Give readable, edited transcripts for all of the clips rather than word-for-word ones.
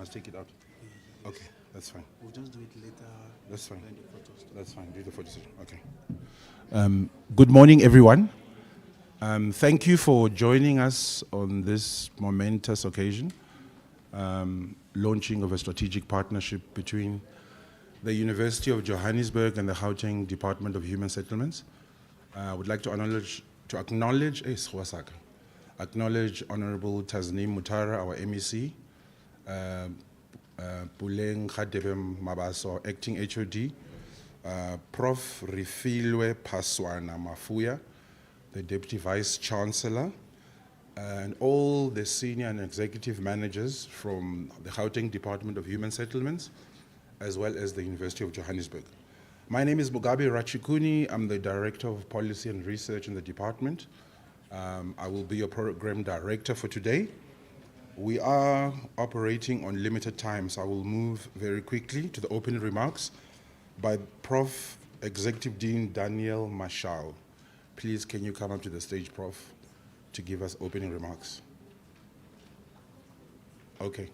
must take it out? Yes. Okay, that's fine. We'll just do it later. That's fine. When the photos. That's fine. Do the photos. Okay. Good morning, everyone. Thank you for joining us on this momentous occasion, launching of a strategic partnership between the University of Johannesburg and the Gauteng Department of Human Settlements. I would like to acknowledge Honorable Tasneem Mutara, our MEC, Puleng Khadebe Mabaso, Acting HOD, Prof. Refilwe Paswana Mafuya, the Deputy Vice Chancellor, and all the senior and executive managers from the Gauteng Department of Human Settlements, as well as the University of Johannesburg. My name is Mugabe Rachikuni. I'm the Director of Policy and Research in the department. I will be your program director for today. We are operating on limited time, so I will move very quickly to the opening remarks by Prof. Executive Dean Daniel Mashao. Please, can you come up to the stage, Prof, to give us opening remarks? Okay.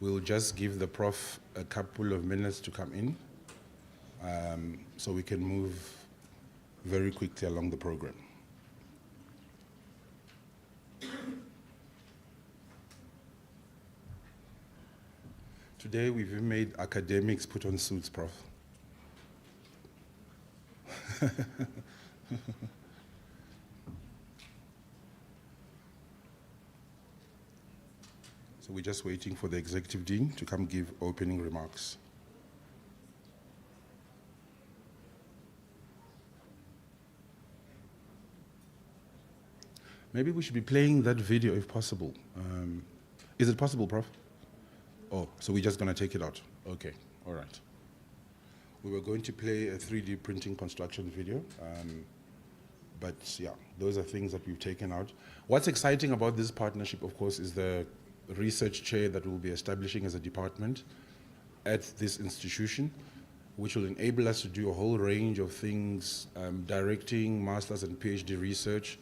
We'll just give the Prof a couple of minutes to come in, so we can move very quickly along the program. Today we've made academics put on suits, Prof. So we're just waiting for the Executive Dean to come give opening remarks. Maybe we should be playing that video if possible. Is it possible, Prof? Oh, so we're just going to take it out. Okay, all right. We were going to play a 3D printing construction video, but yeah, those are things that we've taken out. What's exciting about this partnership, of course, is the research chair that we'll be establishing as a department at this institution, which will enable us to do a whole range of things, directing master's and PhD research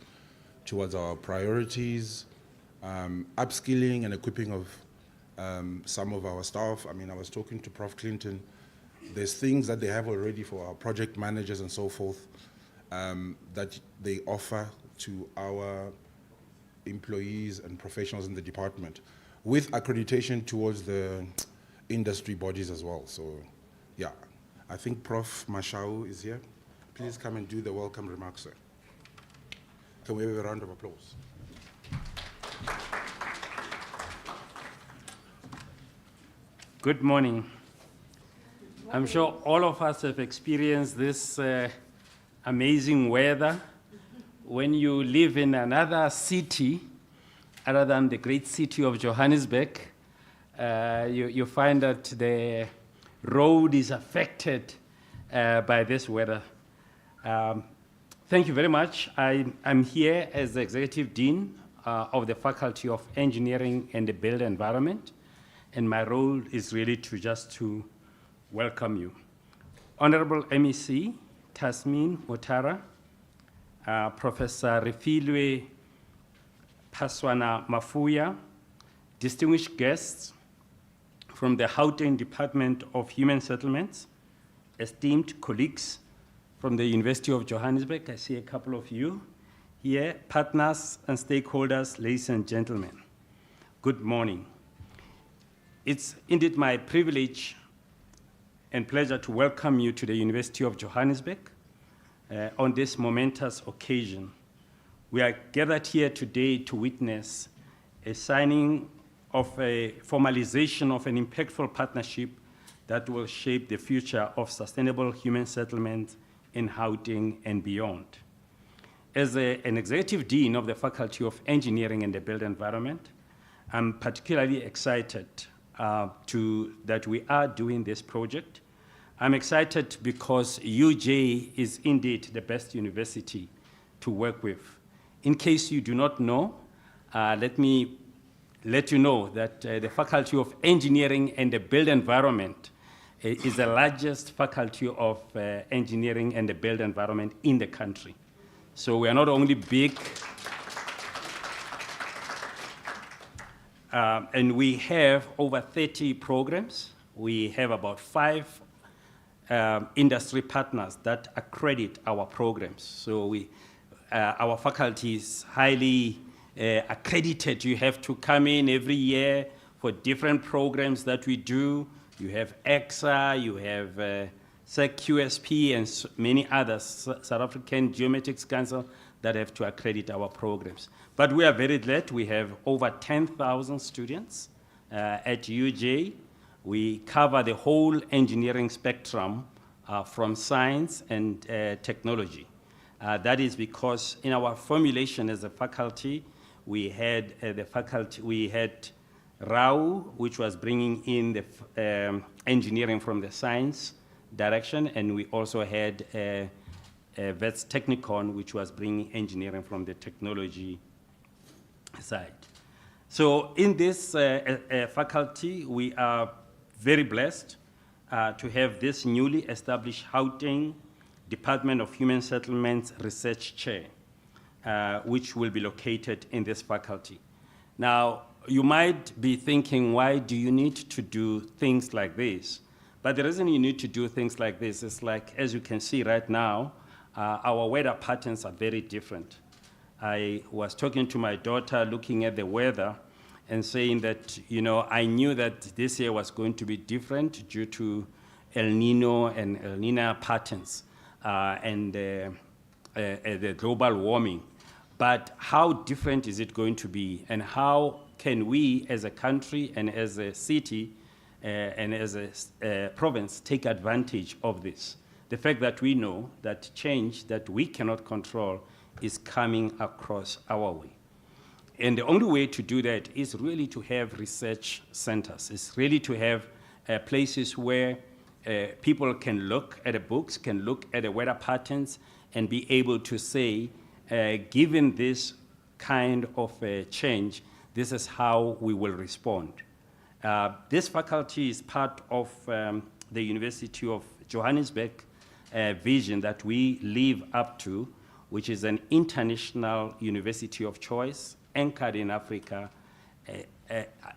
towards our priorities, upskilling and equipping of some of our staff. I mean, I was talking to Prof. Clinton. There's things that they have already for our project managers and so forth that they offer to our employees and professionals in the department, with accreditation towards the industry bodies as well. So, yeah, I think Prof. Mashao is here. Please come and do the welcome remarks, sir. Can we have a round of applause? Good morning. I'm sure all of us have experienced this amazing weather. When you live in another city other than the great city of Johannesburg, you find that the road is affected by this weather. Thank you very much. I'm here as the Executive Dean of the Faculty of Engineering and the Built Environment, and my role is really to welcome you. Honorable MEC, Tasneem Mutara, Professor Refilwe Paswana Mafuya, distinguished guests from the Gauteng Department of Human Settlements, esteemed colleagues from the University of Johannesburg, I see a couple of you here, partners and stakeholders, ladies and gentlemen, good morning. It's indeed my privilege and pleasure to welcome you to the University of Johannesburg on this momentous occasion. We are gathered here today to witness a signing of a formalization of an impactful partnership that will shape the future of sustainable human settlement in Gauteng and beyond. As an Executive Dean of the Faculty of Engineering and the Built Environment, I'm particularly excited that we are doing this project. I'm excited because UJ is indeed the best university to work with. In case you do not know, let me let you know that the Faculty of Engineering and the Built Environment is the largest faculty of engineering and the built environment in the country. So we are not only big, And we have over 30 programs. We have about 5 industry partners that accredit our programs. So our faculty is highly accredited. You have to come in every year for different programs that we do. You have EXA, you have SEC-QSP, and many others, South African Geometrics Council, that have to accredit our programs. But we are very glad we have over 10,000 students at UJ. We cover the whole engineering spectrum from science and technology. That is because in our formulation as a faculty, we had RAU, which was bringing in the engineering from the science direction, and we also had Vets Technicon, which was bringing engineering from the technology side. So in this faculty, we are very blessed to have this newly established Gauteng Department of Human Settlements Research Chair, which will be located in this faculty. Now, you might be thinking, why do you need to do things like this? But the reason you need to do things like this is like, as you can see right now, our weather patterns are very different. I was talking to my daughter, looking at the weather, and saying that, you know, I knew that this year was going to be different due to El Nino and El Nina patterns and the global warming. But how different is it going to be, and how can we as a country and as a city and as a province take advantage of this? The fact that we know that change that we cannot control is coming across our way. And the only way to do that is really to have research centers. It's really to have places where people can look at the books, can look at the weather patterns, and be able to say, given this kind of change, this is how we will respond. This faculty is part of the University of Johannesburg vision that we live up to, which is an international university of choice anchored in Africa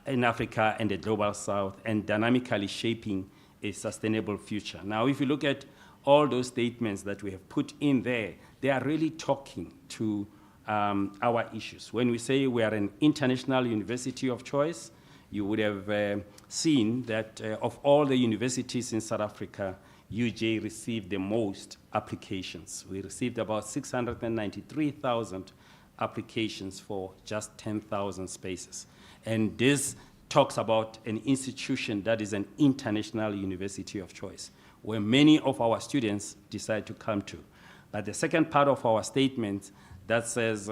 and the Global South, and dynamically shaping a sustainable future. Now, if you look at all those statements that we have put in there, they are really talking to our issues. When we say we are an international university of choice, you would have seen that of all the universities in South Africa, UJ received the most applications. We received about 693,000 applications for just 10,000 spaces. And this talks about an institution that is an international university of choice, where many of our students decide to come to. But the second part of our statement that says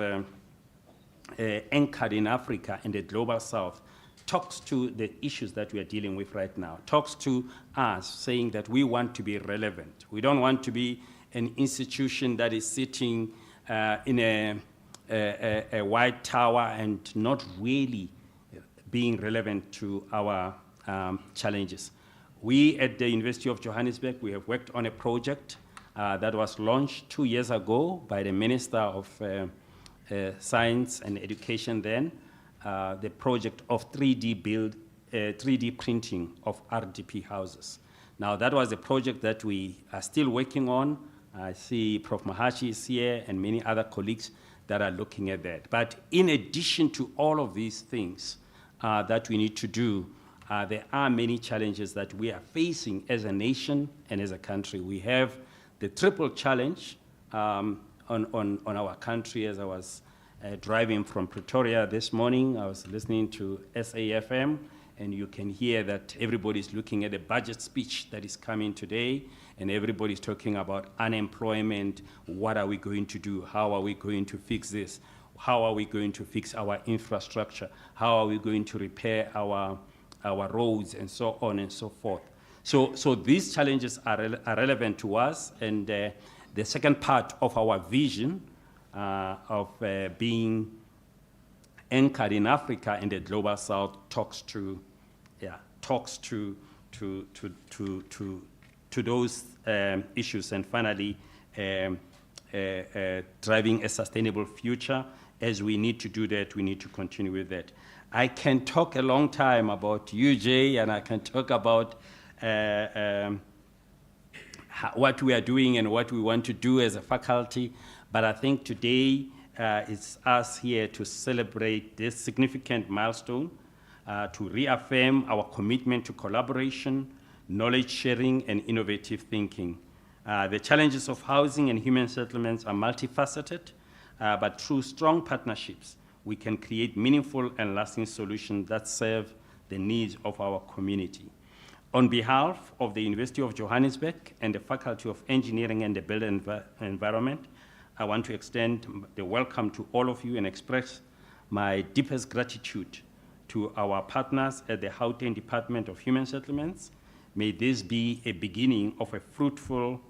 anchored in Africa and the Global South talks to the issues that we are dealing with right now, talks to us saying that we want to be relevant. We don't want to be an institution that is sitting in a white tower and not really being relevant to our challenges. We at the University of Johannesburg, we have worked on a project that was launched 2 years ago by the Minister of Science and Education then, the project of 3D printing of RDP houses. Now, that was a project that we are still working on. I see Prof. Mahashi is here and many other colleagues that are looking at that. But in addition to all of these things that we need to do, there are many challenges that we are facing as a nation and as a country. We have the triple challenge on our country. As I was driving from Pretoria this morning, I was listening to SAFM, and you can hear that everybody's looking at the budget speech that is coming today, and everybody's talking about unemployment. What are we going to do? How are we going to fix this? How are we going to fix our infrastructure? How are we going to repair our roads, and so on and so forth? So these challenges are relevant to us, and the second part of our vision of being anchored in Africa and the Global South talks to those issues, and finally driving a sustainable future. As we need to do that, we need to continue with that. I can talk a long time about UJ, and I can talk about what we are doing and what we want to do as a faculty, but I think today it's us here to celebrate this significant milestone, to reaffirm our commitment to collaboration, knowledge sharing, and innovative thinking. The challenges of housing and human settlements are multifaceted, but through strong partnerships, we can create meaningful and lasting solutions that serve the needs of our community. On behalf of the University of Johannesburg and the Faculty of Engineering and the Built Environment, I want to extend the welcome to all of you and express my deepest gratitude to our partners at the Gauteng Department of Human Settlements. May this be a beginning of a fruitful,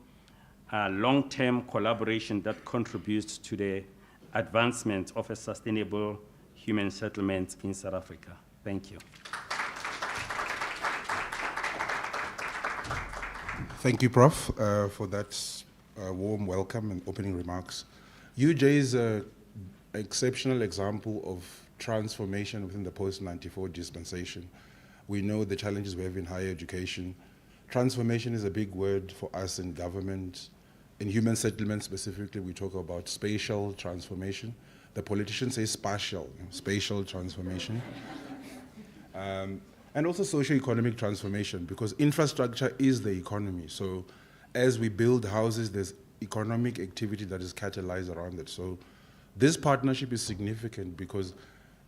long-term collaboration that contributes to the advancement of a sustainable human settlement in South Africa. Thank you. Thank you, Prof, for that warm welcome and opening remarks. UJ is an exceptional example of transformation within the post-94 dispensation. We know the challenges we have in higher education. Transformation is a big word for us in government. In human settlements specifically, we talk about spatial transformation. The politicians say spatial transformation. And also socio-economic transformation, because infrastructure is the economy. So as we build houses, there's economic activity that is catalyzed around it. So this partnership is significant because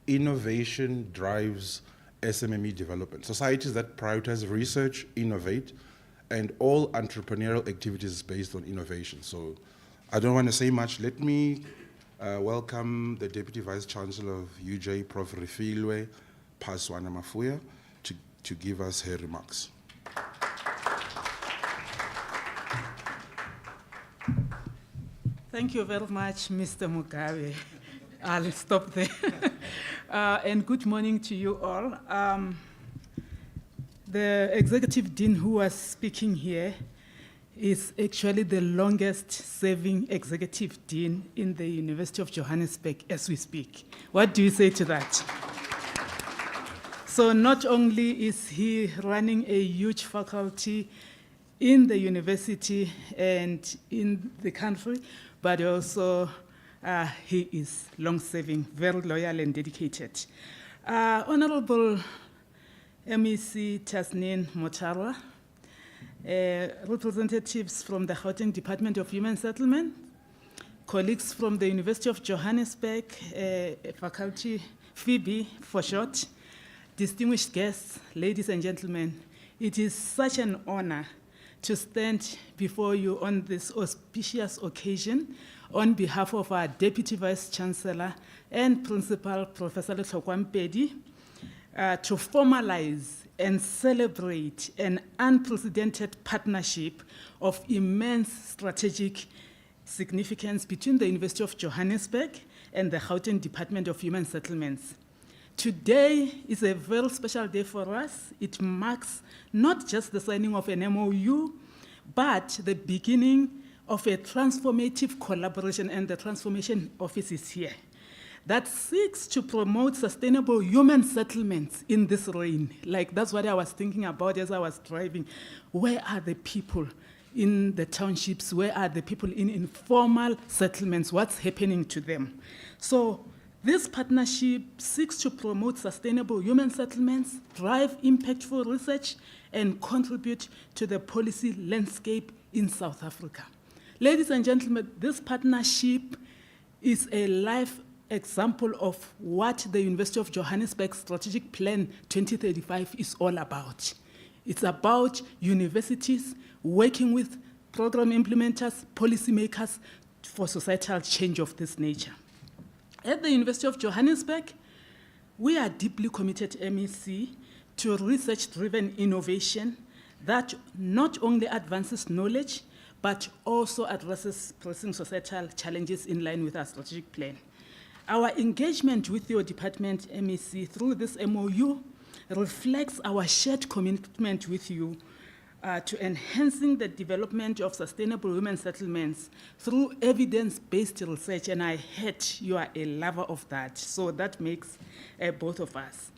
innovation drives SMME development. Societies that prioritize research, innovate, and all entrepreneurial activities based on innovation. So I don't want to say much. Let me welcome the Deputy Vice Chancellor of UJ, Prof. Refilwe Paswana Mafuya, to give us her remarks. Thank you very much, Mr. Mugabe. I'll stop there. And good morning to you all. The executive dean who was speaking here is actually the longest serving executive dean in the University of Johannesburg as we speak. What do you say to that? So not only is he running a huge faculty in the university and in the country, but also he is long-serving, very loyal and dedicated. Honorable MEC Tasneem Motarwa, representatives from the Gauteng Department of Human Settlement, colleagues from the University of Johannesburg, faculty, Phoebe for short, distinguished guests, ladies and gentlemen, it is such an honor to stand before you on this auspicious occasion on behalf of our Deputy Vice Chancellor and Principal, Professor Letlhokwa Mpedi, to formalize and celebrate an unprecedented partnership of immense strategic significance between the University of Johannesburg and the Gauteng Department of Human Settlements. Today is a very special day for us. It marks not just the signing of an MoU, but the beginning of a transformative collaboration, and the Transformation Office is here, that seeks to promote sustainable human settlements in this reign. Like, that's what I was thinking about as I was driving. Where are the people in the townships? Where are the people in informal settlements? What's happening to them? So this partnership seeks to promote sustainable human settlements, drive impactful research, and contribute to the policy landscape in South Africa. Ladies and gentlemen, this partnership is a live example of what the University of Johannesburg Strategic Plan 2035 is all about. It's about universities working with program implementers, policymakers for societal change of this nature. At the University of Johannesburg, we are deeply committed, MEC, to research-driven innovation that not only advances knowledge, but also addresses pressing societal challenges in line with our strategic plan. Our engagement with your department, MEC, through this MoU reflects our shared commitment with you to enhancing the development of sustainable women settlements through evidence-based research, and I heard you are a lover of that, so that makes both of us.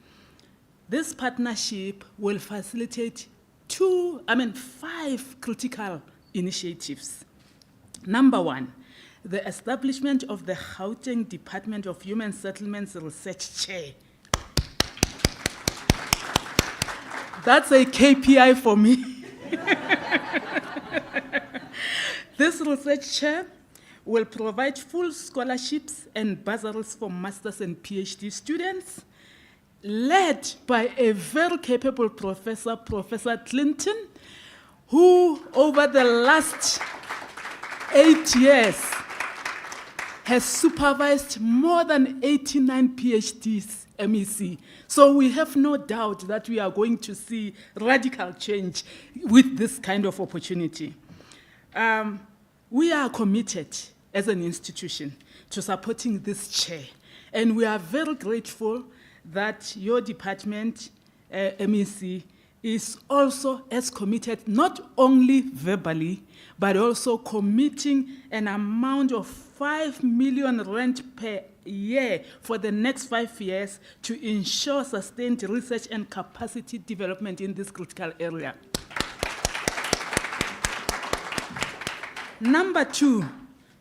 This partnership will facilitate 5 critical initiatives. Number one, the establishment of the Gauteng Department of Human Settlements Research Chair. That's a KPI for me. This research chair will provide full scholarships and bursaries for master's and PhD students, led by a very capable professor, Professor Clinton, who over the last 8 years has supervised more than 89 PhDs, MEC. So we have no doubt that we are going to see radical change with this kind of opportunity. We are committed as an institution to supporting this chair, and we are very grateful that your department, MEC, is also as committed, not only verbally, but also committing an amount of 5 million rand per year for the next 5 years to ensure sustained research and capacity development in this critical area. Number two,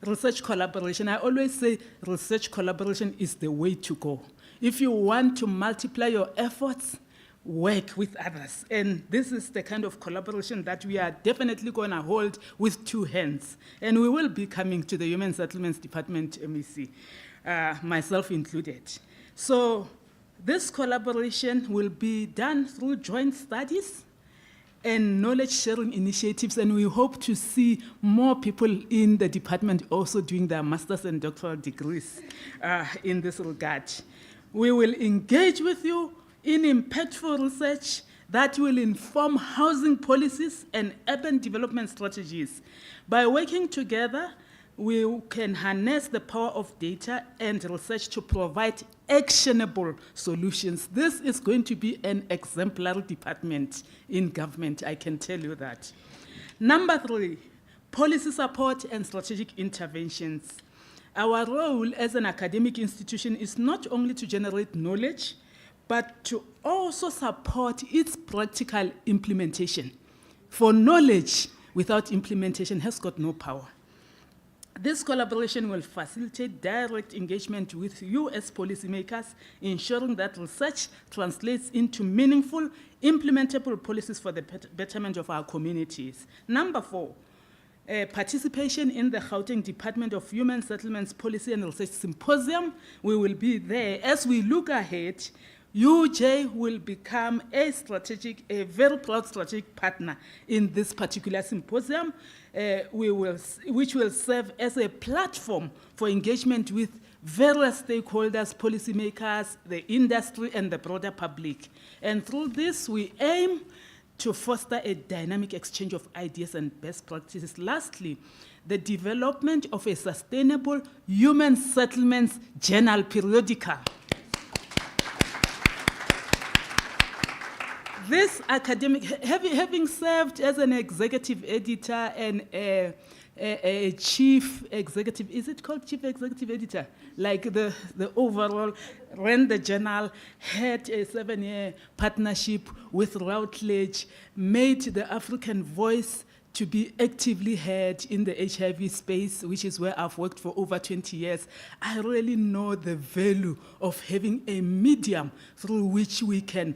research collaboration. I always say research collaboration is the way to go. If you want to multiply your efforts, work with others. And this is the kind of collaboration that we are definitely going to hold with 2 hands. And we will be coming to the Human Settlements Department, MEC, myself included. So this collaboration will be done through joint studies and knowledge-sharing initiatives, and we hope to see more people in the department also doing their master's and doctoral degrees in this regard. We will engage with you in impactful research that will inform housing policies and urban development strategies. By working together, we can harness the power of data and research to provide actionable solutions. This is going to be an exemplary department in government, I can tell you that. Number 3, policy support and strategic interventions. Our role as an academic institution is not only to generate knowledge, but to also support its practical implementation. For knowledge without implementation has got no power. This collaboration will facilitate direct engagement with you as policymakers, ensuring that research translates into meaningful, implementable policies for the betterment of our communities. Number 4, participation in the Gauteng Department of Human Settlements Policy and Research Symposium. We will be there. As we look ahead, UJ will become a very proud strategic partner in this particular symposium, which will serve as a platform for engagement with various stakeholders, policymakers, the industry, and the broader public. And through this, we aim to foster a dynamic exchange of ideas and best practices. Lastly, the development of a sustainable human settlements journal periodical. This academic, having served as an executive editor and a chief executive, is it called chief executive editor? Like the overall, ran the journal, had a 7-year partnership with Routledge, made the African voice to be actively heard in the HIV space, which is where I've worked for over 20 years. I really know the value of having a medium through which we can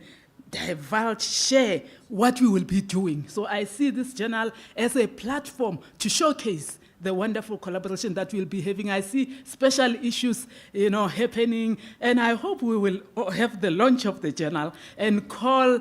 divulge, share what we will be doing. So I see this journal as a platform to showcase the wonderful collaboration that we'll be having. I see special issues, happening, and I hope we will have the launch of the journal and call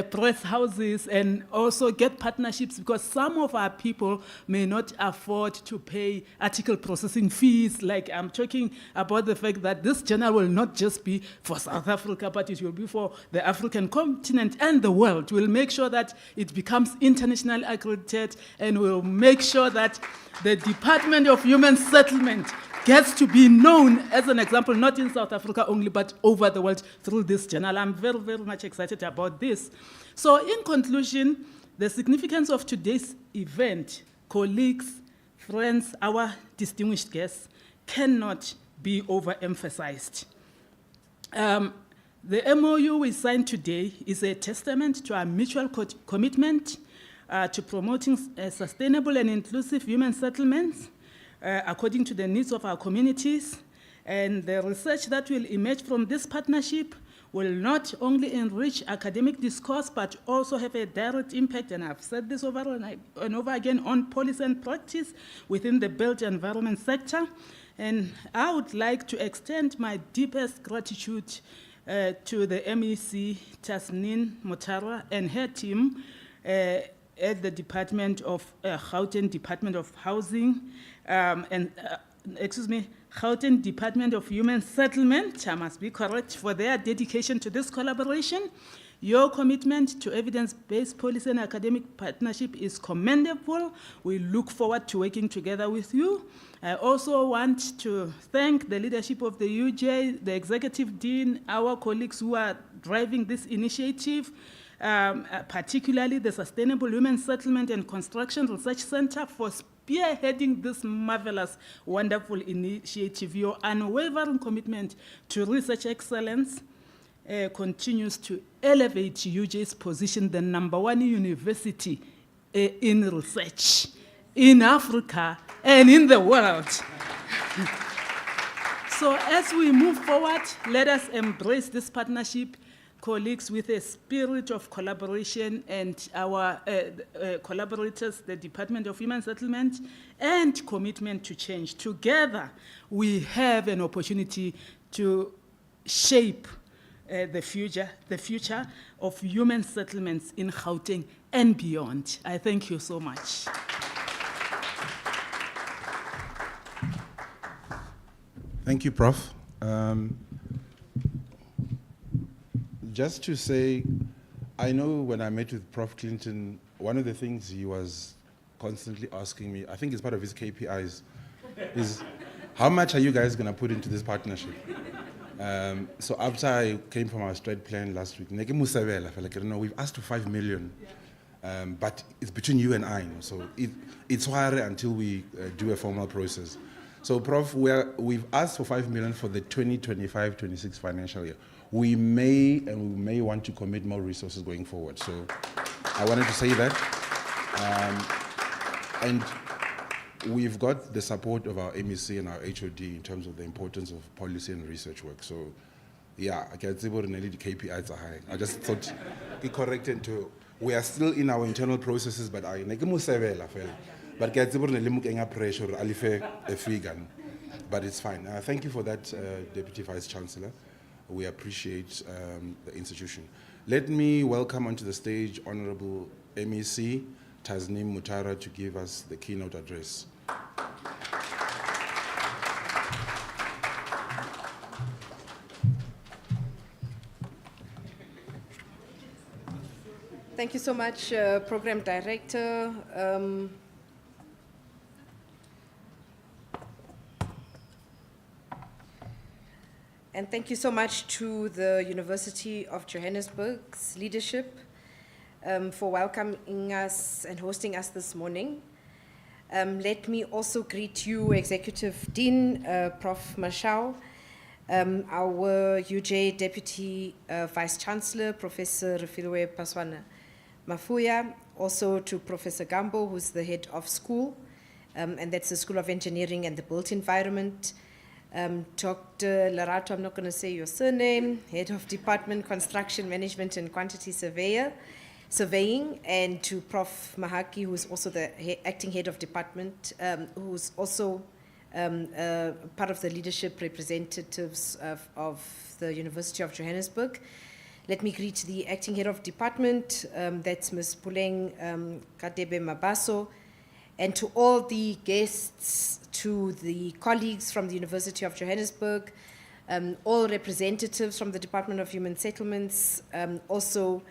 press houses and also get partnerships, because some of our people may not afford to pay article processing fees. Like I'm talking about the fact that this journal will not just be for South Africa, but it will be for the African continent and the world. We'll make sure that it becomes internationally accredited, and we'll make sure that the Department of Human Settlement gets to be known as an example, not in South Africa only, but over the world through this journal. I'm very, very much excited about this. So in conclusion, The significance of today's event, colleagues, friends, our distinguished guests, cannot be overemphasized. The MoU we signed today is a testament to our mutual commitment to promoting sustainable and inclusive human settlements according to the needs of our communities. And the research that will emerge from this partnership will not only enrich academic discourse, but also have a direct impact, and I've said this over and over again, on policy and practice within the built environment sector. And I would like to extend my deepest gratitude to the MEC, Tasneem Mutara, and her team at the Department of Gauteng Department of Housing Gauteng Department of Human Settlement, I must be correct, for their dedication to this collaboration. Your commitment to evidence-based policy and academic partnership is commendable. We look forward to working together with you. I also want to thank the leadership of the UJ, the Executive Dean, our colleagues who are driving this initiative, particularly the Sustainable Human Settlement and Construction Research Center for spearheading this marvelous, wonderful initiative. Your unwavering commitment to research excellence continues to elevate UJ's position, the #1 university in research in Africa and in the world. So as we move forward, let us embrace this partnership, colleagues, with a spirit of collaboration, and our collaborators, the Department of Human Settlement, and commitment to change. Together, we have an opportunity to shape the future of human settlements in Gauteng and beyond. I thank you so much. Thank you, Prof. Just to say, I know when I met with Prof. Clinton, one of the things he was constantly asking me, I think it's part of his KPIs, is how much are you guys going to put into this partnership? So after I came from our straight plan last week, I felt like, we've asked for 5 million, but it's between you and I. So it's hard until we do a formal process. So, Prof, we've asked for 5 million for the 2025-26 financial year. We may want to commit more resources going forward. So I wanted to say that. And we've got the support of our MEC and our HOD in terms of the importance of policy and research work. So yeah, I can't say what the KPIs are high. I just thought it corrected to, we are still in our internal processes, but I but pressure, but it's fine. Thank you for that, Deputy Vice Chancellor. We appreciate the institution. Let me welcome onto the stage Honorable MEC Tasneem Mutara to give us the keynote address. Thank you so much, Program Director. And thank you so much to the University of Johannesburg's leadership for welcoming us and hosting us this morning. Let me also greet you, Executive Dean, Prof. Mashao, our UJ Deputy Vice Chancellor, Professor Refilwe Paswana Mafuya, also to Professor Gambo, who's the head of school, and that's the School of Engineering and the Built Environment. Dr. Larato, I'm not going to say your surname, Head of Department, Construction Management and Quantity Surveying, and to Prof. Mahaki, who's also the Acting Head of Department, who's also part of the leadership representatives of the University of Johannesburg. Let me greet the Acting Head of Department, that's Ms. Puleng Kadebe Mabaso, and to all the guests, to the colleagues from the University of Johannesburg, all representatives from the Department of Human Settlements, also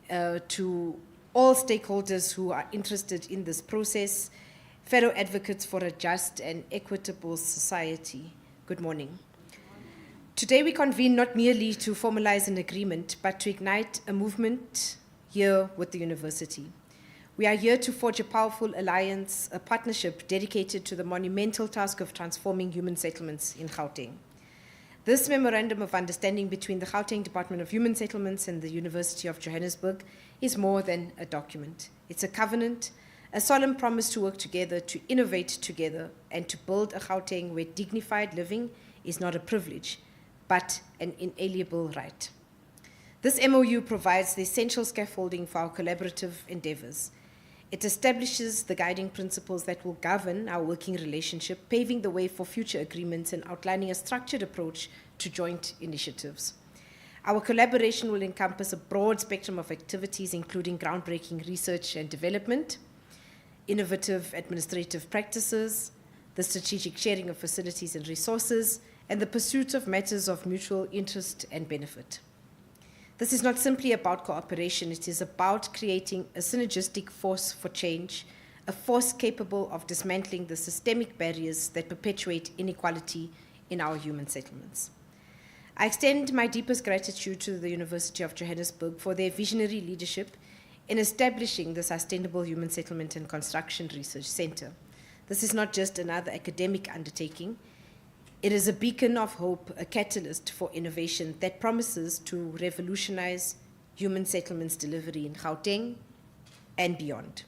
to all stakeholders who are interested in this process, fellow advocates for a just and equitable society. Good morning. Today we convene not merely to formalize an agreement, but to ignite a movement here with the university. We are here to forge a powerful alliance, a partnership dedicated to the monumental task of transforming human settlements in Gauteng. This memorandum of understanding between the Gauteng Department of Human Settlements and the University of Johannesburg is more than a document. It's a covenant, a solemn promise to work together, to innovate together, and to build a Gauteng where dignified living is not a privilege, but an inalienable right. This MoU provides the essential scaffolding for our collaborative endeavors. It establishes the guiding principles that will govern our working relationship, paving the way for future agreements and outlining a structured approach to joint initiatives. Our collaboration will encompass a broad spectrum of activities, including groundbreaking research and development, innovative administrative practices, the strategic sharing of facilities and resources, and the pursuit of matters of mutual interest and benefit. This is not simply about cooperation, it is about creating a synergistic force for change, a force capable of dismantling the systemic barriers that perpetuate inequality in our human settlements. I extend my deepest gratitude to the University of Johannesburg for their visionary leadership in establishing the Sustainable Human Settlement and Construction Research Center. This is not just another academic undertaking. It is a beacon of hope, a catalyst for innovation that promises to revolutionize human settlements delivery in Gauteng and beyond.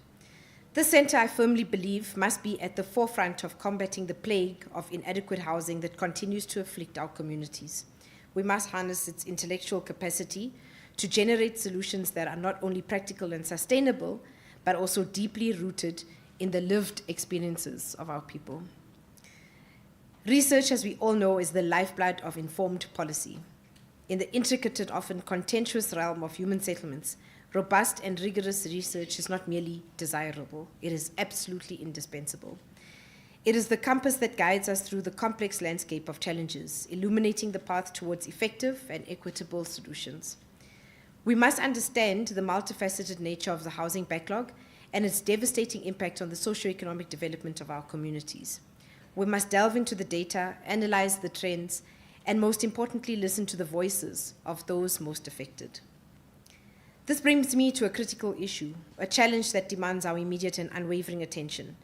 This center, I firmly believe, must be at the forefront of combating the plague of inadequate housing that continues to afflict our communities. We must harness its intellectual capacity to generate solutions that are not only practical and sustainable, but also deeply rooted in the lived experiences of our people. Research, as we all know, is the lifeblood of informed policy. In the intricate and often contentious realm of human settlements, robust and rigorous research is not merely desirable, it is absolutely indispensable. It is the compass that guides us through the complex landscape of challenges, illuminating the path towards effective and equitable solutions. We must understand the multifaceted nature of the housing backlog and its devastating impact on the socio-economic development of our communities. We must delve into the data, analyze the trends, and most importantly, listen to the voices of those most affected. This brings me to a critical issue, a challenge that demands our immediate and unwavering attention,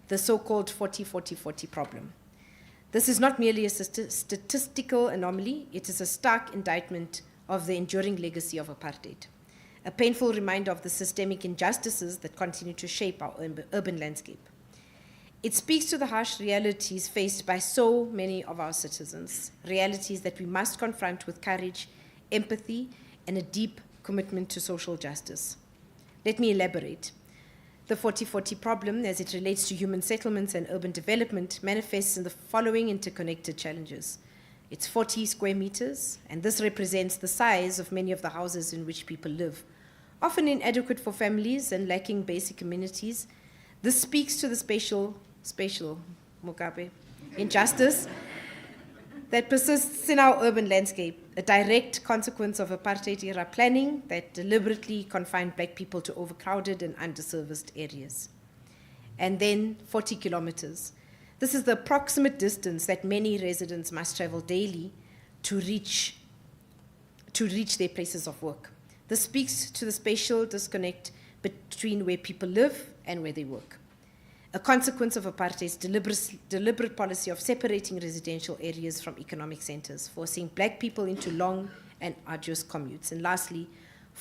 the so-called 40-40-40 problem. This is not merely a statistical anomaly, it is a stark indictment of the enduring legacy of apartheid, a painful reminder of the systemic injustices that continue to shape our urban landscape. It speaks to the harsh realities faced by so many of our citizens, realities that we must confront with courage, empathy, and a deep commitment to social justice. Let me elaborate. The 40-40 problem, as it relates to human settlements and urban development, manifests in the following interconnected challenges. It's 40 square meters, and this represents the size of many of the houses in which people live, often inadequate for families and lacking basic amenities. This speaks to the spatial Mugabe, injustice that persists in our urban landscape, a direct consequence of apartheid-era planning that deliberately confined Black people to overcrowded and underserviced areas. And then 40 kilometers. This is the approximate distance that many residents must travel daily to reach their places of work. This speaks to the spatial disconnect between where people live and where they work, a consequence of apartheid's deliberate policy of separating residential areas from economic centers, forcing Black people into long and arduous commutes. And lastly,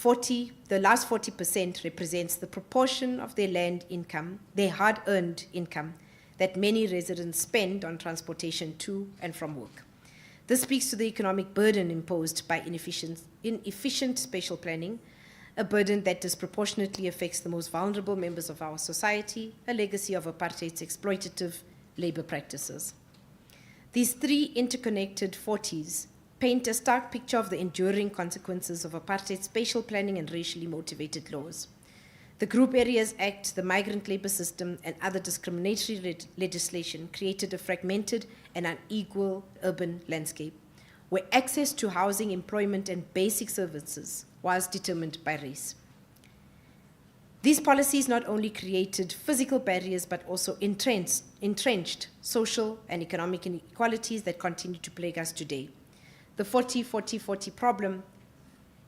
the last 40% represents the proportion of their land income, their hard-earned income, that many residents spend on transportation to and from work. This speaks to the economic burden imposed by inefficient spatial planning, a burden that disproportionately affects the most vulnerable members of our society, a legacy of apartheid's exploitative labor practices. These three interconnected 40s paint a stark picture of the enduring consequences of apartheid's spatial planning and racially motivated laws. The Group Areas Act, the Migrant Labor System, and other discriminatory legislation created a fragmented and unequal urban landscape, where access to housing, employment, and basic services was determined by race. These policies not only created physical barriers, but also entrenched social and economic inequalities that continue to plague us today. The 40-40-40 problem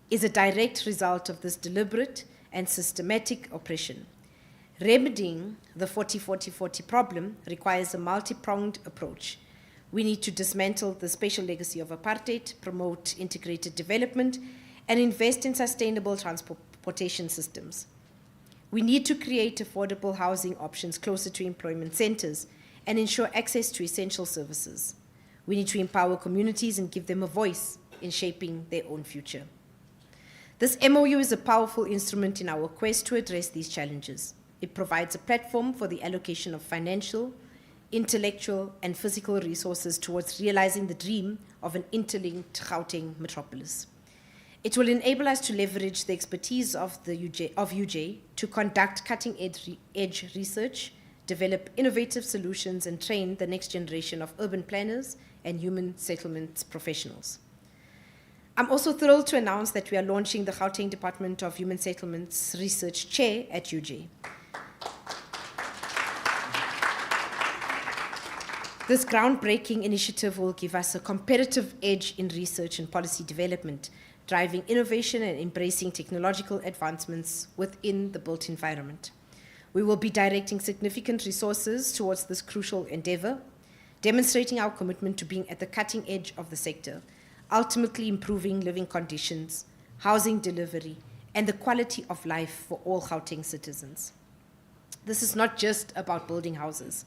is a direct result of this deliberate and systematic oppression. Remedying the 40-40-40 problem requires a multi-pronged approach. We need to dismantle the spatial legacy of apartheid, promote integrated development, and invest in sustainable transportation systems. We need to create affordable housing options closer to employment centers and ensure access to essential services. We need to empower communities and give them a voice in shaping their own future. This MoU is a powerful instrument in our quest to address these challenges. It provides a platform for the allocation of financial, intellectual, and physical resources towards realizing the dream of an interlinked Gauteng metropolis. It will enable us to leverage the expertise of UJ to conduct cutting-edge research, develop innovative solutions, and train the next generation of urban planners and human settlements professionals. I'm also thrilled to announce that we are launching the Gauteng Department of Human Settlements Research Chair at UJ. This groundbreaking initiative will give us a competitive edge in research and policy development, driving innovation and embracing technological advancements within the built environment. We will be directing significant resources towards this crucial endeavor, demonstrating our commitment to being at the cutting edge of the sector, ultimately improving living conditions, housing delivery, and the quality of life for all Gauteng citizens. This is not just about building houses.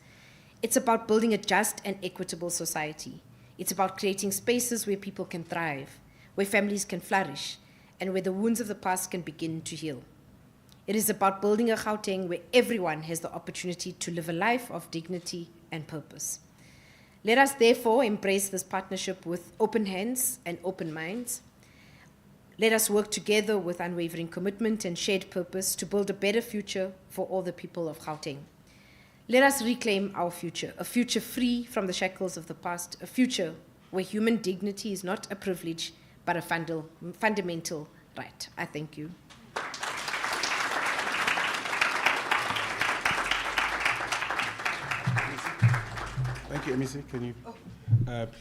It's about building a just and equitable society. It's about creating spaces where people can thrive, where families can flourish, and where the wounds of the past can begin to heal. It is about building a Gauteng where everyone has the opportunity to live a life of dignity and purpose. Let us therefore embrace this partnership with open hands and open minds. Let us work together with unwavering commitment and shared purpose to build a better future for all the people of Gauteng. Let us reclaim our future, a future free from the shackles of the past, a future where human dignity is not a privilege, but a fundamental right. I thank you. Thank you, MEC. Can you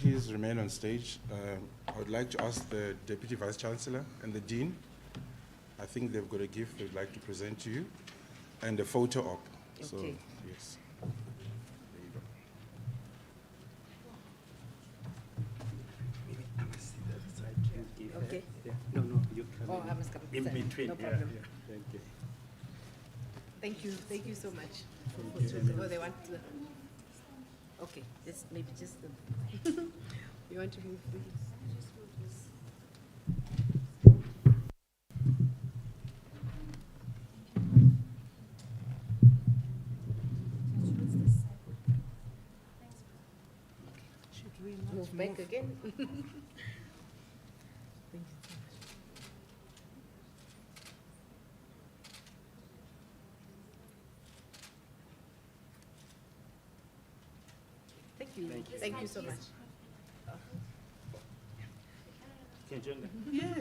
please remain on stage? I would like to ask the Deputy Vice Chancellor and the Dean. I think they've got a gift they'd like to present to you, and a photo op. Okay. So, yes. There you go. Maybe I must see the other side. Give her- Okay. Yeah. No, you come Oh, I must come in inside. between. No Yeah, problem. yeah. Thank you. Thank you so much. Oh, they want to. Okay, maybe just the. You want to move, please? Move back again. Thank you so much. Thank you. Thank you so much. Can you join them? Yes.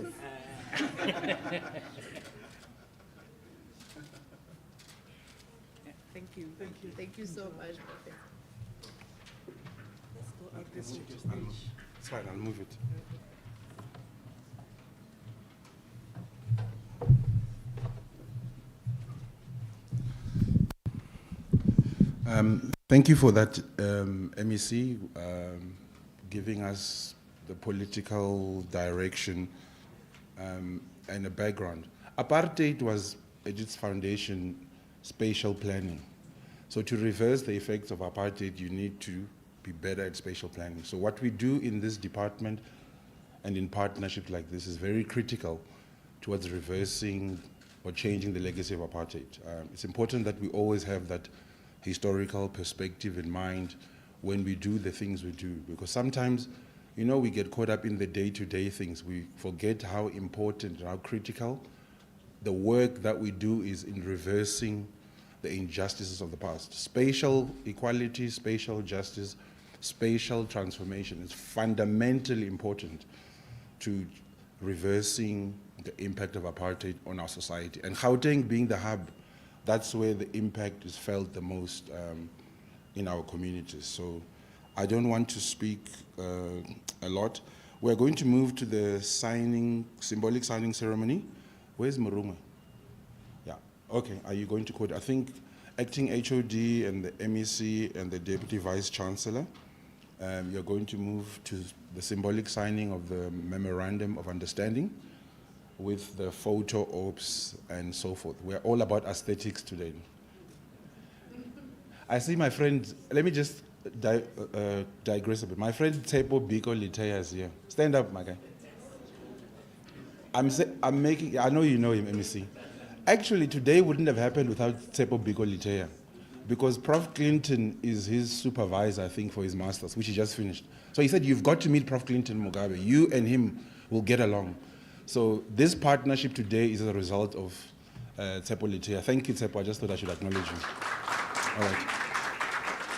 Thank you. Thank you so much. Let's go out this way. It's fine, I'll move it. Thank you for that, MEC, giving us the political direction and a background. Apartheid was, at its foundation, spatial planning. So to reverse the effects of apartheid, you need to be better at spatial planning. So what we do in this department and in partnership like this is very critical towards reversing or changing the legacy of apartheid. It's important that we always have that historical perspective in mind when we do the things we do, because sometimes, you know, we get caught up in the day-to-day things. We forget how important and how critical the work that we do is in reversing the injustices of the past. Spatial equality, spatial justice, spatial transformation is fundamentally important to reversing the impact of apartheid on our society. And Gauteng being the hub, that's where the impact is felt the most in our communities. So I don't want to speak a lot. We're going to move to the symbolic signing ceremony. Where's Marunga? Okay, are you going to quote? I think acting HOD and the MEC and the Deputy Vice Chancellor, you're going to move to the symbolic signing of the Memorandum of Understanding with the photo ops and so forth. We're all about aesthetics today. I see my friend, let me just digress a bit. My friend Tepo Biko Litea is here. Stand up, my guy. I know you know him, MEC. Actually, today wouldn't have happened without Tepo Biko Litea, because Prof. Clinton is his supervisor, I think, for his master's, which he just finished. So he said, you've got to meet Prof. Clinton Mugabe. You and him will get along. So this partnership today is a result of Tepo Litea. Thank you, Tepo. I just thought I should acknowledge you. All right.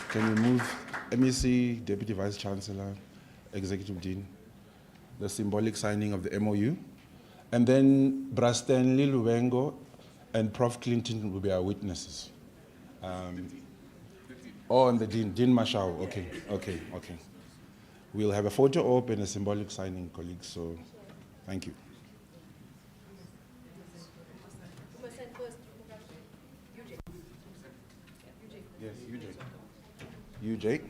Can we move MEC, Deputy Vice Chancellor, Executive Dean, the symbolic signing of the MoU, and then Brastenli Luwengo and Prof. Clinton will be our witnesses. And the Dean Mashao, okay. We'll have a photo op and a symbolic signing, colleagues, so thank you. Yes, you, Jake.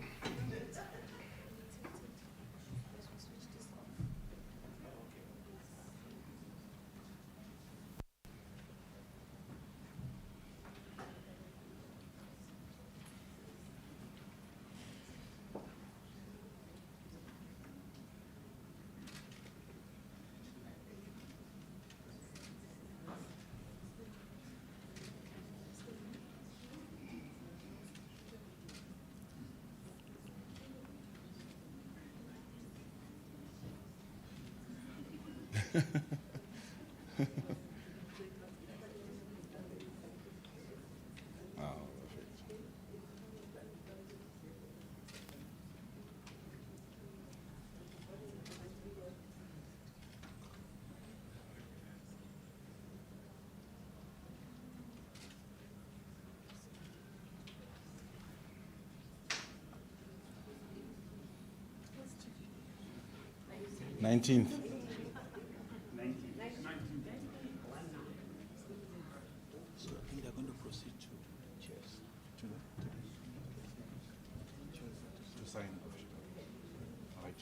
Perfect. 19th. So I think they're going to proceed to chairs. To sign. All right.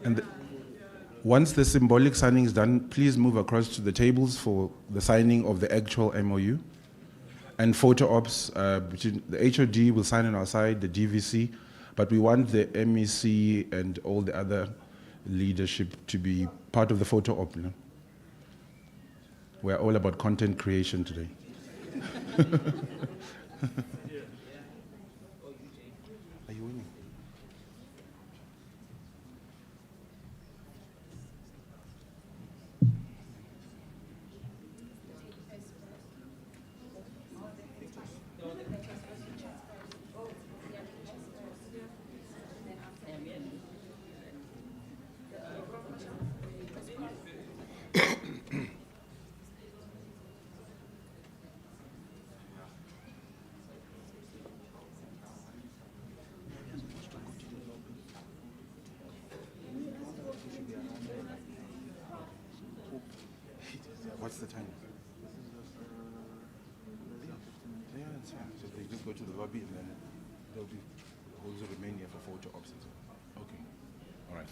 And once the symbolic signing is done, please move across to the tables for the signing of the actual MoU. And photo ops, between the HOD will sign on our side, the DVC, but we want the MEC and all the other leadership to be part of the photo op. You know? We're all about content creation today. Are you winning? What's the time? Yeah, it's fine. So they just go to the lobby and then they'll be those who remain here for photo ops. Okay. All right.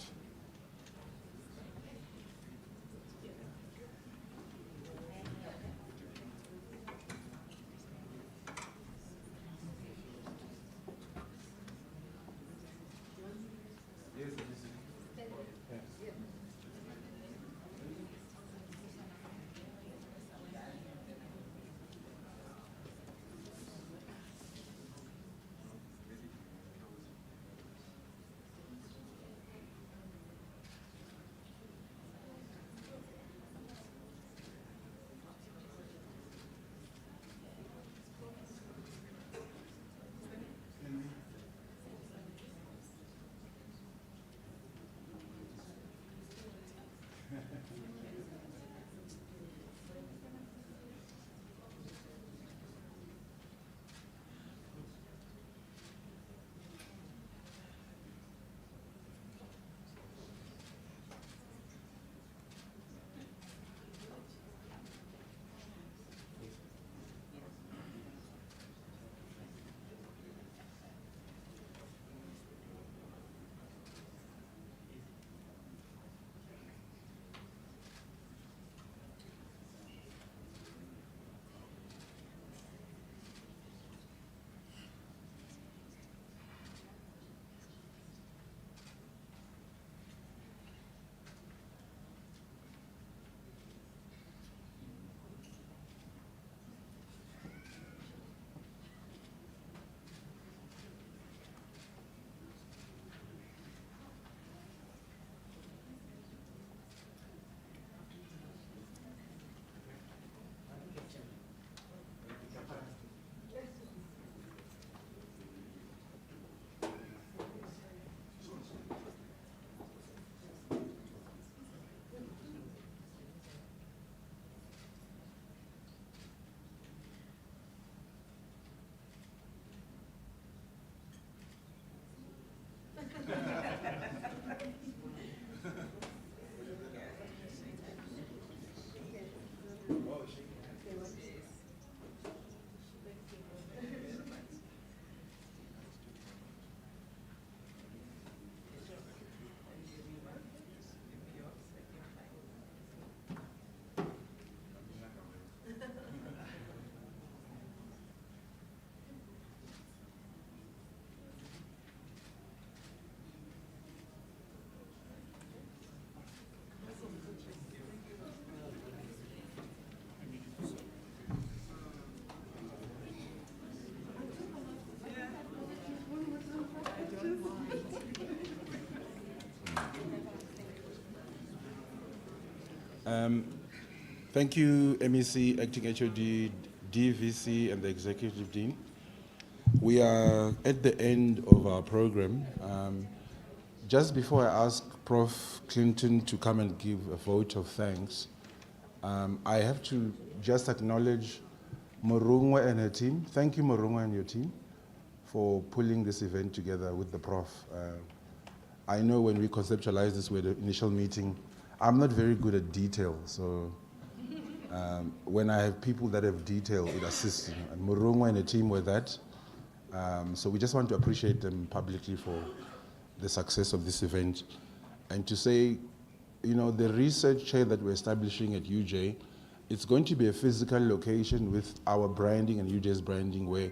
Thank you, MEC, Acting HOD, DVC, and the Executive Dean. We are at the end of our program. Just before I ask Prof. Clinton to come and give a vote of thanks, I have to just acknowledge Morungwe and her team. Thank you, Morungwe and your team, for pulling this event together with the Prof. I know when we conceptualized this with the initial meeting, I'm not very good at detail, so when I have people that have detail, it assists me. And Morungwe and the team were that. So we just want to appreciate them publicly for the success of this event. And to say, you know, the research chair that we're establishing at UJ, it's going to be a physical location with our branding and UJ's branding where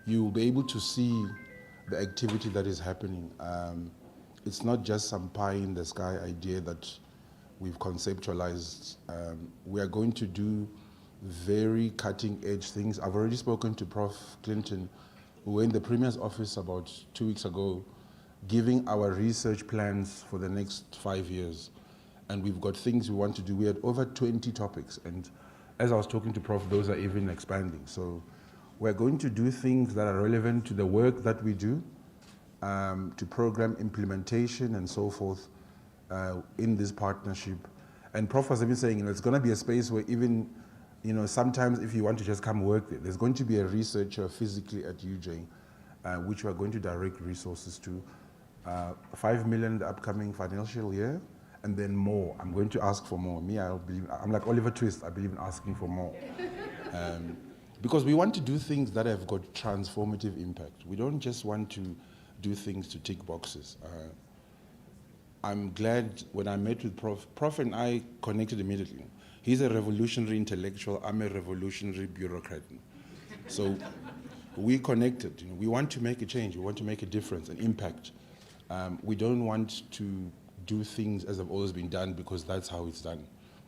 you will be able to see the activity that is happening. It's not just some pie in the sky idea that we've conceptualized. We are going to do very cutting edge things. I've already spoken to Prof. Clinton. We were in the Premier's office about 2 weeks ago, giving our research plans for the next 5 years. And we've got things we want to do. We had over 20 topics. And as I was talking to Prof, those are even expanding. So we're going to do things that are relevant to the work that we do, to program implementation and so forth in this partnership. And Prof has been saying, you know, it's going to be a space where even, you know, sometimes if you want to just come work there, there's going to be a researcher physically at UJ, which we're going to direct resources to. 5 million the upcoming financial year, and then more. I'm going to ask for more. I'm like Oliver Twist, I believe in asking for more. Because we want to do things that have got transformative impact. We don't just want to do things to tick boxes. I'm glad when I met with Prof and I connected immediately. He's a revolutionary intellectual, I'm a revolutionary bureaucrat. So we connected. You know, we want to make a change, we want to make a difference, an impact. We don't want to do things as have always been done because that's how it's done.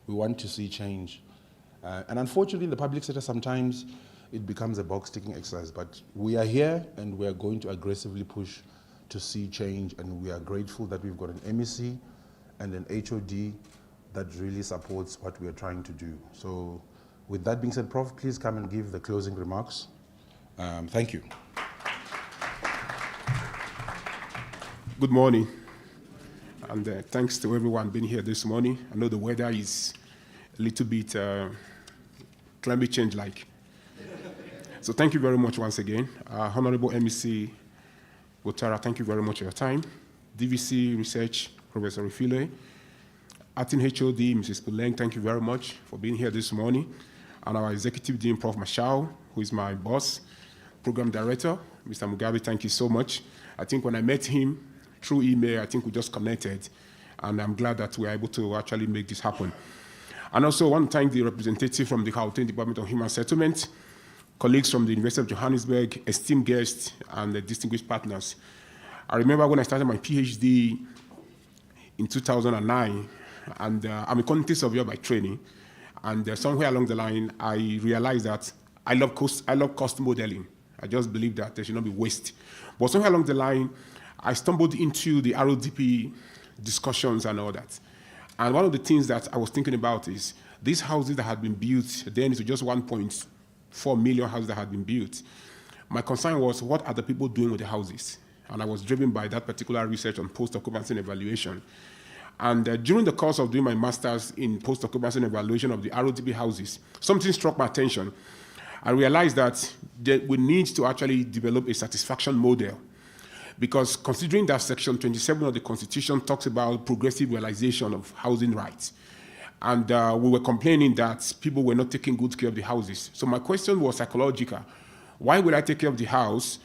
We want to see change. And unfortunately in the public sector sometimes it becomes a box-ticking exercise, but we are here and we are going to aggressively push to see change, and we are grateful that we've got an MEC and an HOD that really supports what we are trying to do. So with that being said, Prof, please come and give the closing remarks. Thank you. Good morning, and thanks to everyone being here this morning. I know the weather is a little bit climate change-like. So thank you very much once again. Honorable MEC Gotara, thank you very much for your time. DVC Research, Professor Refile. Acting HOD, Mrs. Puleng, thank you very much for being here this morning. And our Executive Dean, Prof. Mashao, who is my boss, Program Director, Mr. Mugabe, thank you so much. I think when I met him through email, I think we just connected, and I'm glad that we are able to actually make this happen. And also I want to thank the representative from the Gauteng Department of Human Settlement, colleagues from the University of Johannesburg, esteemed guests, and the distinguished partners. I remember when I started my PhD in 2009, and I'm a quantity surveyor by training, and somewhere along the line, I realized that I love cost modeling. I just believe that there should not be waste. But somewhere along the line, I stumbled into the RODP discussions and all that. And one of the things that I was thinking about is these houses that had been built, then to just 1.4 million houses that had been built. My concern was, what are the people doing with the houses? And I was driven by that particular research on post-occupancy evaluation. And during the course of doing my master's in post-occupancy evaluation of the RODP houses, something struck my attention. I realized that we need to actually develop a satisfaction model, because considering that Section 27 of the Constitution talks about progressive realization of housing rights, and we were complaining that people were not taking good care of the houses. So my question was psychological. Why will I take care of the house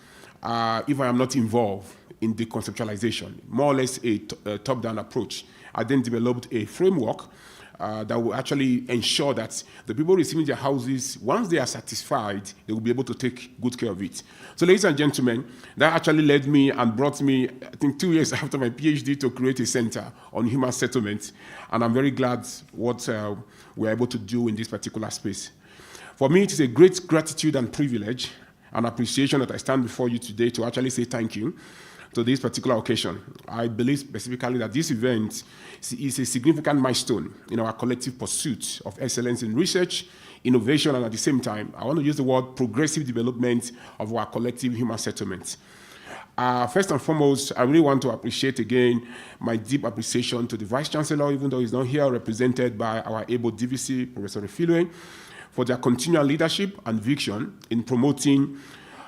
if I am not involved in the conceptualization? More or less a top-down approach. I then developed a framework that will actually ensure that the people receiving their houses, once they are satisfied, they will be able to take good care of it. So ladies and gentlemen, that actually led me and brought me, I think 2 years after my PhD, to create a center on human settlement. And I'm very glad what we're able to do in this particular space. For me, it is a great gratitude and privilege and appreciation that I stand before you today to actually say thank you to this particular occasion. I believe specifically that this event is a significant milestone in our collective pursuit of excellence in research, innovation, and at the same time, I want to use the word progressive development of our collective human settlements. First and foremost, I really want to appreciate again my deep appreciation to the Vice Chancellor, even though he's not here, represented by our able DVC, Professor Refilwe, for their continual leadership and vision in promoting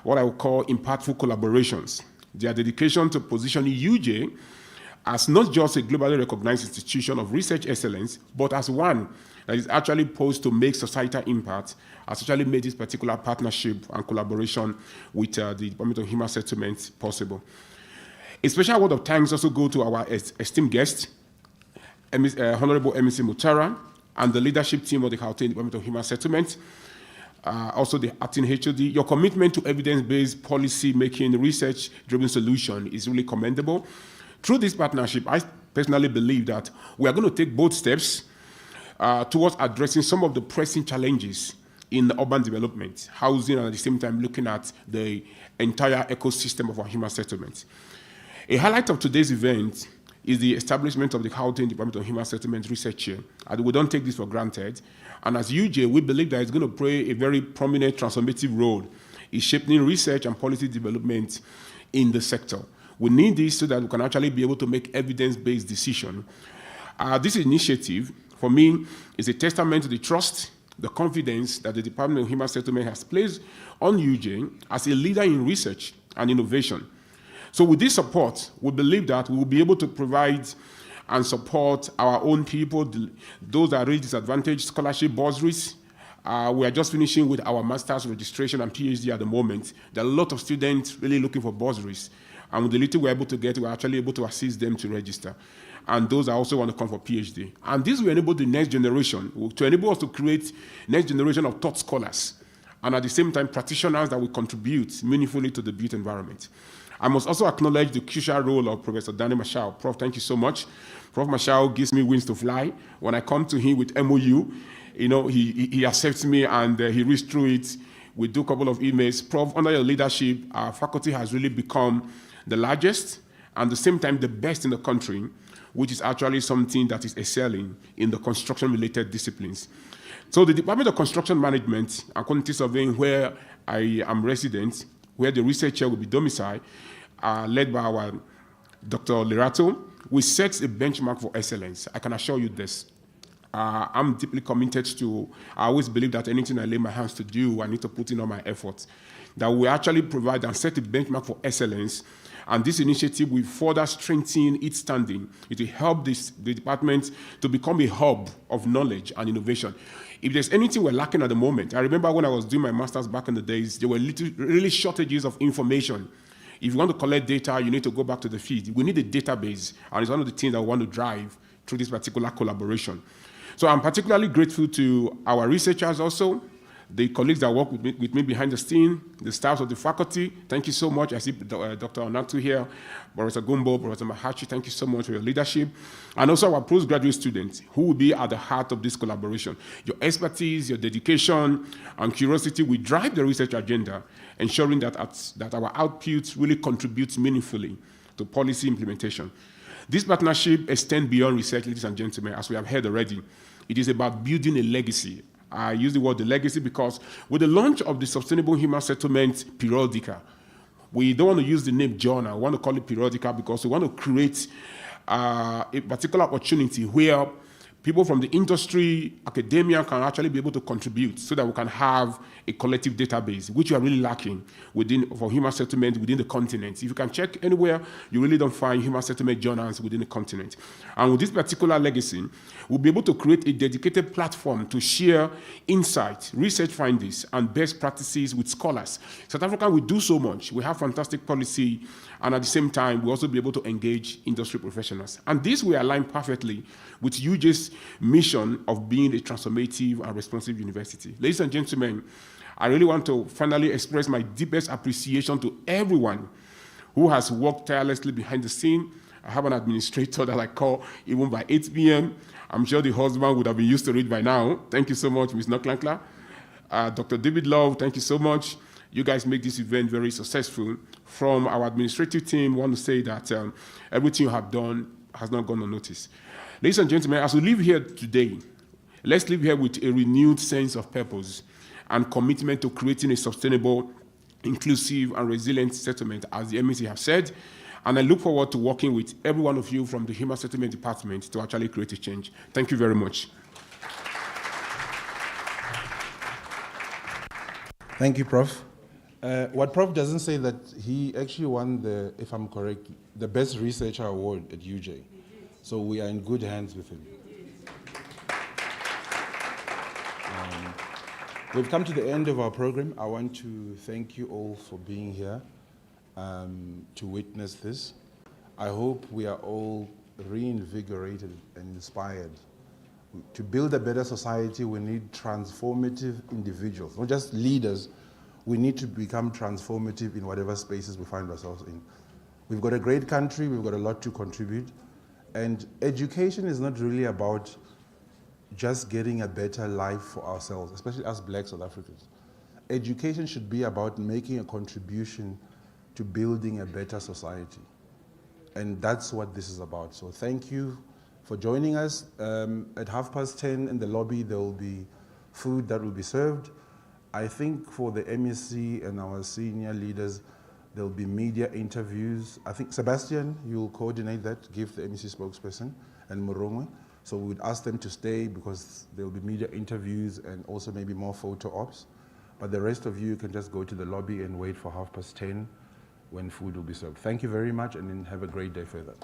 what I would call impactful collaborations. Their dedication to positioning UJ as not just a globally recognized institution of research excellence, but as one that is actually posed to make societal impact, has actually made this particular partnership and collaboration with the Department of Human Settlements possible. A special word of thanks also go to our esteemed guest, Honorable MEC Mutara, and the leadership team of the Gauteng Department of Human Settlements, also the acting HOD. Your commitment to evidence-based policy-making, research-driven solution is really commendable. Through this partnership, I personally believe that we are going to take both steps towards addressing some of the pressing challenges in the urban development, housing, and at the same time looking at the entire ecosystem of our human settlements. A highlight of today's event is the establishment of the Gauteng Department of Human Settlements Research Chair. And we don't take this for granted. And as UJ, we believe that it's going to play a very prominent transformative role in shaping research and policy development in the sector. We need this so that we can actually be able to make evidence-based decisions. This initiative, for me, is a testament to the trust, the confidence that the Department of Human Settlement has placed on UJ as a leader in research and innovation. So with this support, we believe that we will be able to provide and support our own people, those that are really disadvantaged, scholarship bursaries. We are just finishing with our master's registration and PhD at the moment. There are a lot of students really looking for bursaries. And with the little we're able to get, we're actually able to assist them to register. And those that also want to come for PhD. And this will enable the next generation, to enable us to create next generation of thought scholars, and at the same time, practitioners that will contribute meaningfully to the built environment. I must also acknowledge the crucial role of Professor Danny Mashao. Prof, thank you so much. Prof Mashao gives me wings to fly. When I come to him with MoU, you know, he accepts me and he reads through it. We do a couple of emails. Prof, under your leadership, our faculty has really become the largest and at the same time the best in the country, which is actually something that is excelling in the construction-related disciplines. So the Department of Construction Management and Quantity Surveying, where I am resident, where the researcher will be domiciled, led by our Dr. Lerato, we set a benchmark for excellence. I can assure you this. I'm deeply committed to, I always believe that anything I lay my hands to do, I need to put in all my efforts. That we actually provide and set a benchmark for excellence. And this initiative will further strengthen its standing. It will help the department to become a hub of knowledge and innovation. If there's anything we're lacking at the moment, I remember when I was doing my master's back in the days, there were really shortages of information. If you want to collect data, you need to go back to the field. We need a database, and it's one of the things that we want to drive through this particular collaboration. So I'm particularly grateful to our researchers also, the colleagues that work with me behind the scene, the staff of the faculty. Thank you so much. I see Dr. Onatu here, Professor Gumbo, Professor Mahachi, thank you so much for your leadership. And also our postgraduate students who will be at the heart of this collaboration. Your expertise, your dedication, and curiosity will drive the research agenda, ensuring that our outputs really contribute meaningfully to policy implementation. This partnership extends beyond research, ladies and gentlemen, as we have heard already. It is about building a legacy. I use the word the legacy because with the launch of the Sustainable Human Settlement Periodica, we don't want to use the name journal, we want to call it Periodica because we want to create a particular opportunity where people from the industry, academia can actually be able to contribute so that we can have a collective database, which we are really lacking for human settlement within the continent. If you can check anywhere, you really don't find human settlement journals within the continent. And with this particular legacy, we'll be able to create a dedicated platform to share insights, research findings, and best practices with scholars. South Africa will do so much. We have fantastic policy, and at the same time, we'll also be able to engage industry professionals. And this will align perfectly with UJ's mission of being a transformative and responsive university. Ladies and gentlemen, I really want to finally express my deepest appreciation to everyone who has worked tirelessly behind the scene. I have an administrator that I call even by 8 p.m. I'm sure the husband would have been used to it by now. Thank you so much, Ms. Noklankla. Dr. David Love, thank you so much. You guys make this event very successful. From our administrative team, we want to say that everything you have done has not gone unnoticed. Ladies and gentlemen, as we leave here today, let's leave here with a renewed sense of purpose and commitment to creating a sustainable, inclusive, and resilient settlement, as the MEC have said. And I look forward to working with every one of you from the Human Settlement Department to actually create a change. Thank you very much. Thank you, Prof. What Prof doesn't say that he actually won the, if I'm correct, the Best Researcher Award at UJ. So we are in good hands with him. We've come to the end of our program. I want to thank you all for being here to witness this. I hope we are all reinvigorated and inspired. To build a better society, we need transformative individuals, not just leaders. We need to become transformative in whatever spaces we find ourselves in. We've got a great country, we've got a lot to contribute, and education is not really about just getting a better life for ourselves, especially as Black South Africans. Education should be about making a contribution to building a better society. And that's what this is about. So thank you for joining us. At 10:30 in the lobby, there will be food that will be served. I think for the MEC and our senior leaders, there will be media interviews. I think, Sebastian, you'll coordinate that, give the MEC spokesperson, and Morongwe. So we would ask them to stay because there will be media interviews and also maybe more photo ops. But the rest of you can just go to the lobby and wait for 10:30 when food will be served. Thank you very much, and then have a great day further.